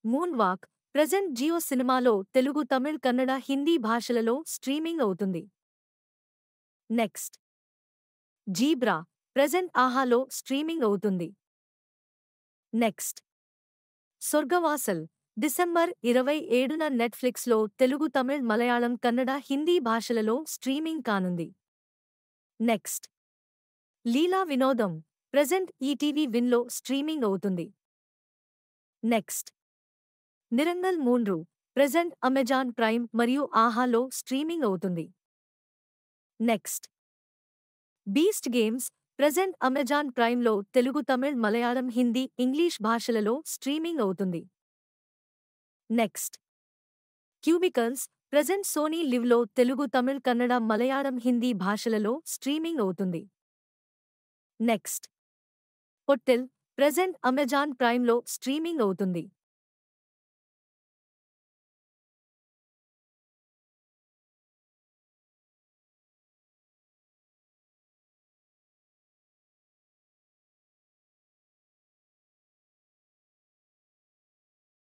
Moon walk present Jio సినిమాలో తెలుగు, తమిళ్, కన్నడ, హిందీ భాషలలో streaming అవుతుంది. నెక్స్ట్ జీబ్రా ప్రెజెంట్ ఆహాలో స్ట్రీమింగ్ అవుతుంది. నెక్స్ట్ సొర్గవాసల్ డిసెంబర్ 27న నెట్ఫ్లిక్స్లో తెలుగు, తమిళ్, మలయాళం, కన్నడ, హిందీ భాషలలో స్ట్రీమింగ్ కానుంది. Next Leela Vinodam present ETV విన్లో స్ట్రీమింగ్ అవుతుంది. Next Nirangal 3 present Amazon Prime మరియు ఆహాలో స్ట్రీమింగ్ అవుతుంది. Next Beast Games present Amazon ప్రైమ్లో తెలుగు, తమిళ్, మలయాళం, హిందీ, ఇంగ్లీష్ భాషలలో స్ట్రీమింగ్ అవుతుంది. నెక్స్ట్ క్యూబికల్స్ ప్రెజెంట్ సోనీ లివ్లో తెలుగు, తమిళ్, కన్నడ, మలయాళం, హిందీ భాషలలో స్ట్రీమింగ్ అవుతుంది. నెక్స్ట్ హోటల్ ప్రెజెంట్ అమెజాన్ ప్రైమ్లో స్ట్రీమింగ్ అవుతుంది.